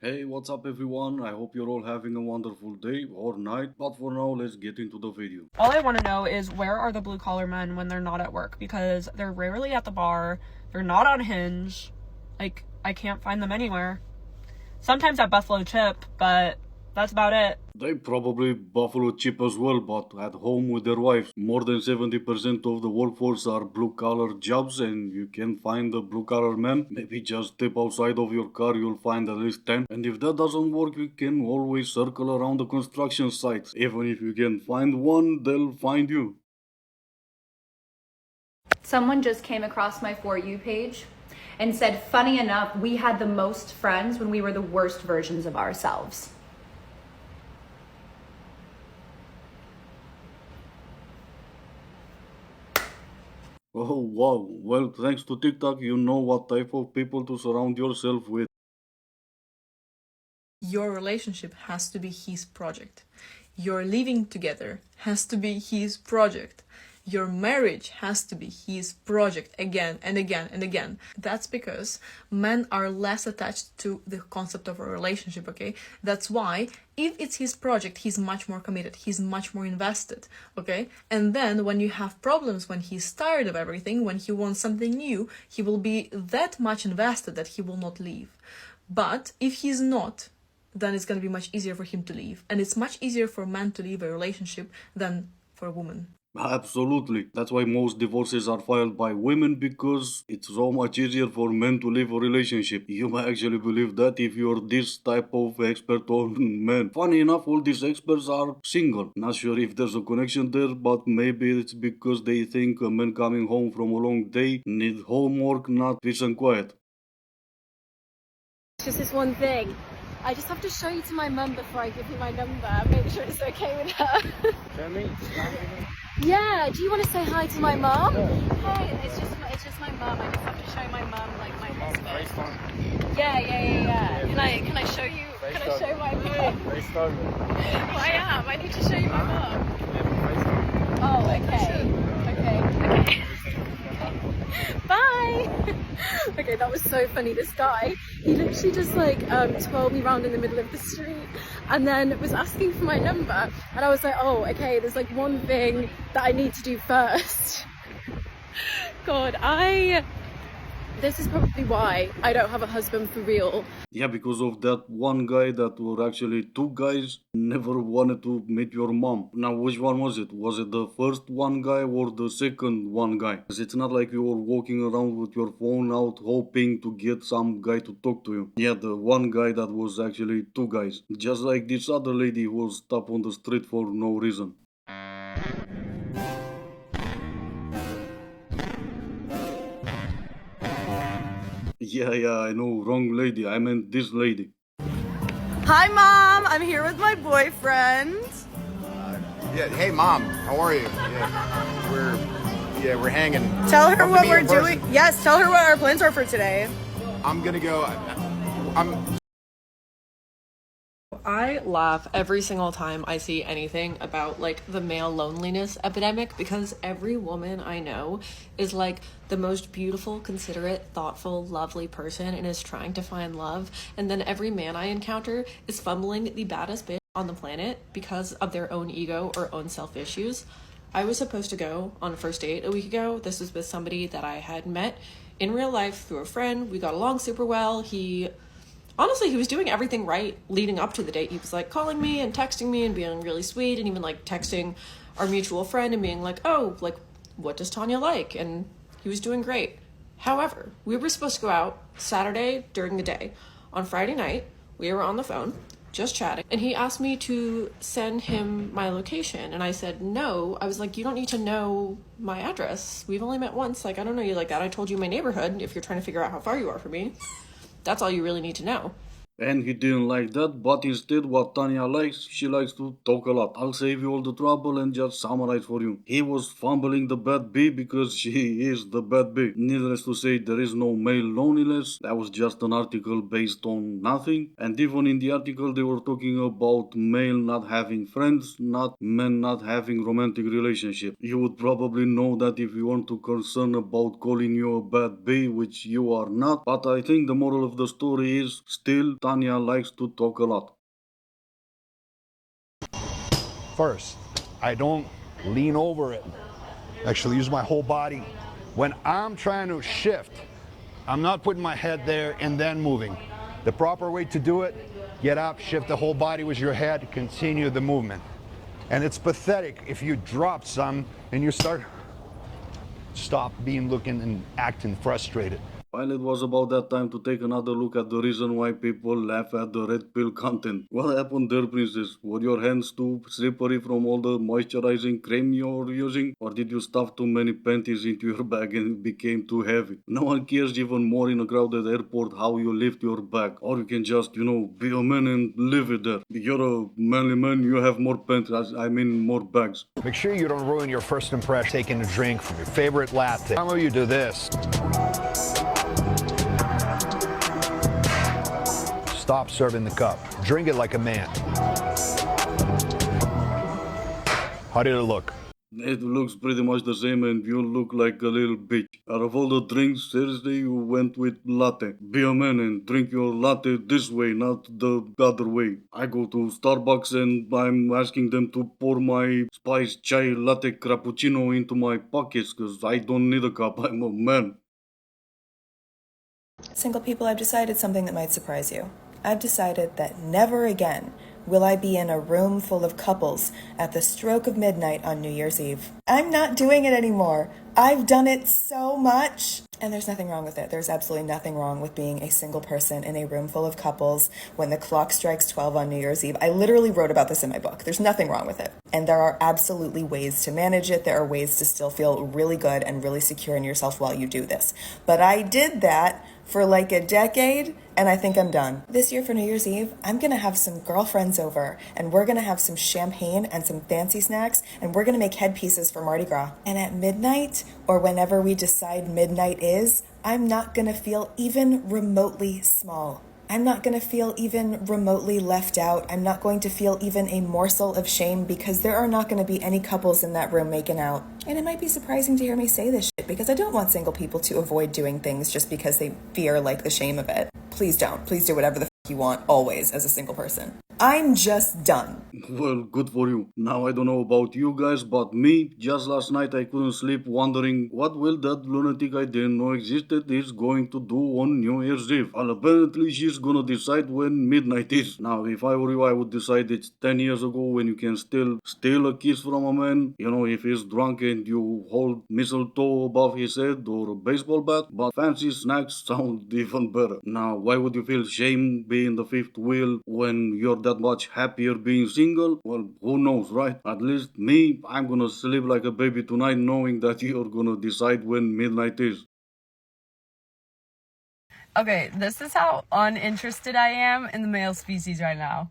Hey, what's up everyone? I hope you're all having a wonderful day or night, but for now, let's get into the video. All I want to know is where are the blue collar men when they're not at work? Because they're rarely at the bar, they're not on Hinge. Like, I can't find them anywhere. Sometimes at Buffalo Chip, but that's about it. They probably Buffalo chip as well, but at home with their wives. More than 70% of the workforce are blue collar jobs, and you can find a blue collar man. Maybe just step outside of your car, you'll find at least 10. And if that doesn't work, you can always circle around the construction sites. Even if you can find one, they'll find you. Someone just came across my For You page and said, funny enough, we had the most friends when we were the worst versions of ourselves. Oh wow, well, thanks to TikTok, you know what type of people to surround yourself with. Your relationship has to be his project. Your living together has to be his project. Your marriage has to be his project again and again and again. That's because men are less attached to the concept of a relationship, okay? That's why if it's his project, he's much more committed, he's much more invested, okay? And then when you have problems, when he's tired of everything, when he wants something new, he will be that much invested that he will not leave. But if he's not, then it's going to be much easier for him to leave. And it's much easier for a man to leave a relationship than for a woman. Absolutely. That's why most divorces are filed by women because it's so much easier for men to leave a relationship. You may actually believe that if you're this type of expert on men. Funny enough, all these experts are single. Not sure if there's a connection there, but maybe it's because they think a man coming home from a long day need homework, not peace and quiet. It's just this one thing. I just have to show you to my mum before I give you my number. Make sure it's okay with her. Show me. Yeah. Do you want to say hi to my mum? Hey, it's just my mum. I just have to show my mum like my husband. Yeah. Can I show you? Can I show my mum? FaceTime. Well, I am. I need to show you my mum. FaceTime. Oh, okay. Bye. Okay, that was so funny. This guy, he literally just like twirled me around in the middle of the street and then was asking for my number, and I was like, oh, okay, there's like one thing that I need to do first. God, this is probably why I don't have a husband for real. Yeah, because of that one guy that were actually two guys never wanted to meet your mom. Now, which one was it? Was it the first one guy or the second one guy? 'Cause it's not like you were walking around with your phone out hoping to get some guy to talk to you. Yeah, the one guy that was actually two guys. Just like this other lady who was stopped on the street for no reason. Yeah, I know, wrong lady. I meant this lady. Hi, Mom. I'm here with my boyfriend. Yeah. Hey, Mom. How are you? We're hanging. Tell her Come to what me we're in doing. person. Yes, tell her what our plans are for today. I'm gonna go. I laugh every single time I see anything about like the male loneliness epidemic because every woman I know is like the most beautiful, considerate, thoughtful, lovely person and is trying to find love. And then every man I encounter is fumbling the baddest bitch on the planet because of their own ego or own self issues. I was supposed to go on a first date a week ago. This was with somebody that I had met in real life through a friend. We got along super well. Honestly, he was doing everything right leading up to the date. He was like calling me and texting me and being really sweet and even like texting our mutual friend and being like, oh, like, what does Tanya like? And he was doing great. However, we were supposed to go out Saturday during the day. On Friday night, we were on the phone just chatting and he asked me to send him my location and I said no. I was like, you don't need to know my address. We've only met once. Like, I don't know you like that. I told you my neighborhood if you're trying to figure out how far you are from me. That's all you really need to know. And he didn't like that, but instead what Tanya likes, she likes to talk a lot. I'll save you all the trouble and just summarize for you. He was fumbling the bad B because she is the bad B. Needless to say, there is no male loneliness. That was just an article based on nothing. And even in the article they were talking about male not having friends, not men not having romantic relationship. You would probably know that if you weren't too concerned about calling you a bad B, which you are not. But I think the moral of the story is still Tanya likes to talk a lot. First, I don't lean over it. Actually use my whole body. When I'm trying to shift, I'm not putting my head there and then moving. The proper way to do it, get up, shift the whole body with your head, continue the movement. And it's pathetic if you drop some and you stop looking and acting frustrated. While it was about that time to take another look at the reason why people laugh at the red pill content. What happened there, princess? Were your hands too slippery from all the moisturizing cream you're using? Or did you stuff too many panties into your bag and it became too heavy? No one cares even more in a crowded airport how you lift your bag. Or you can just, be a man and leave it there. If you're a manly man, you have more panties, more bags. Make sure you don't ruin your first impression taking a drink from your favorite latte. Some of you do this. Stop serving the cup. Drink it like a man. How did it look? It looks pretty much the same and you look like a little bitch. Out of all the drinks, seriously, you went with latte. Be a man and drink your latte this way, not the other way. I go to Starbucks and I'm asking them to pour my spiced chai latte cappuccino into my pockets because I don't need a cup, I'm a man. Single people, I've decided something that might surprise you. I've decided that never again will I be in a room full of couples at the stroke of midnight on New Year's Eve. I'm not doing it anymore. I've done it so much. And there's nothing wrong with it. There's absolutely nothing wrong with being a single person in a room full of couples when the clock strikes 12 on New Year's Eve. I literally wrote about this in my book. There's nothing wrong with it. And there are absolutely ways to manage it. There are ways to still feel really good and really secure in yourself while you do this. But I did that for like a decade, and I think I'm done. This year for New Year's Eve, I'm gonna have some girlfriends over, and we're gonna have some champagne and some fancy snacks, and we're gonna make headpieces for Mardi Gras. And at midnight, or whenever we decide midnight is, I'm not gonna feel even remotely small. I'm not going to feel even remotely left out. I'm not going to feel even a morsel of shame because there are not going to be any couples in that room making out. And it might be surprising to hear me say this shit because I don't want single people to avoid doing things just because they fear like the shame of it. Please don't. Please do whatever the you want always as a single person. I'm just done. Well, good for you. Now I don't know about you guys, but me, just last night I couldn't sleep wondering what will that lunatic I didn't know existed is going to do on New Year's Eve. Well, apparently she's gonna decide when midnight is. Now, if I were you, I would decide it's 10 years ago when you can still steal a kiss from a man. If he's drunk and you hold mistletoe above his head or a baseball bat. But fancy snacks sound even better. Now, why would you feel shame being the fifth wheel when you're that much happier being single? Well, who knows, right? At least me, I'm gonna sleep like a baby tonight knowing that you're gonna decide when midnight is. Okay, this is how uninterested I am in the male species right now.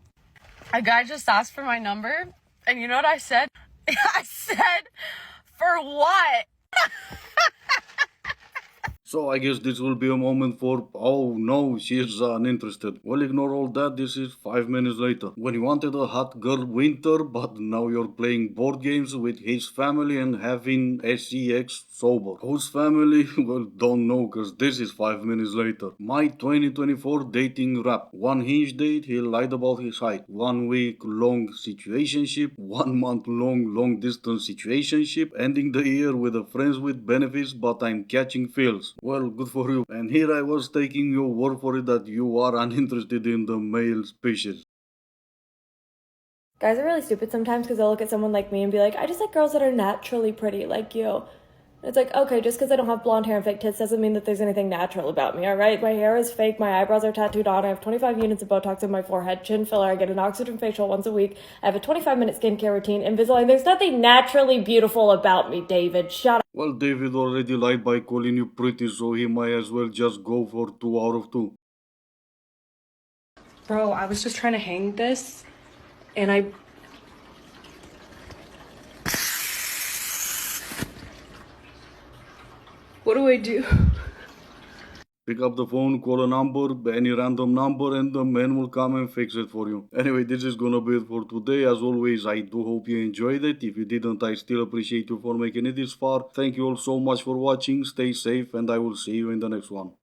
A guy just asked for my number, and you know what I said? I said, for what? So I guess this will be a moment for, oh no, she's uninterested. Well, ignore all that, this is 5 minutes later. When you wanted a hot girl winter, but now you're playing board games with his family and having sex sober. Whose family? Well, don't know, cause this is 5 minutes later. My 2024 dating rap. One hinge date, he lied about his height. 1 week long situationship, 1 month long distance situationship, ending the year with a friends with benefits, but I'm catching feels. Well, good for you. And here I was taking your word for it that you are uninterested in the male species. Guys are really stupid sometimes because they'll look at someone like me and be like, I just like girls that are naturally pretty like you. It's like, okay, just because I don't have blonde hair and fake tits doesn't mean that there's anything natural about me, all right? My hair is fake, my eyebrows are tattooed on, I have 25 units of Botox in my forehead, chin filler, I get an oxygen facial once a week, I have a 25-minute skincare routine, Invisalign. There's nothing naturally beautiful about me, David. Shut up. Well, David already lied by calling you pretty, so he might as well just go for 2 out of 2. Bro, I was just trying to hang this, and I... What do I do? Pick up the phone, call a number, any random number, and the man will come and fix it for you. Anyway, this is gonna be it for today. As always, I do hope you enjoyed it. If you didn't, I still appreciate you for making it this far. Thank you all so much for watching. Stay safe, and I will see you in the next one.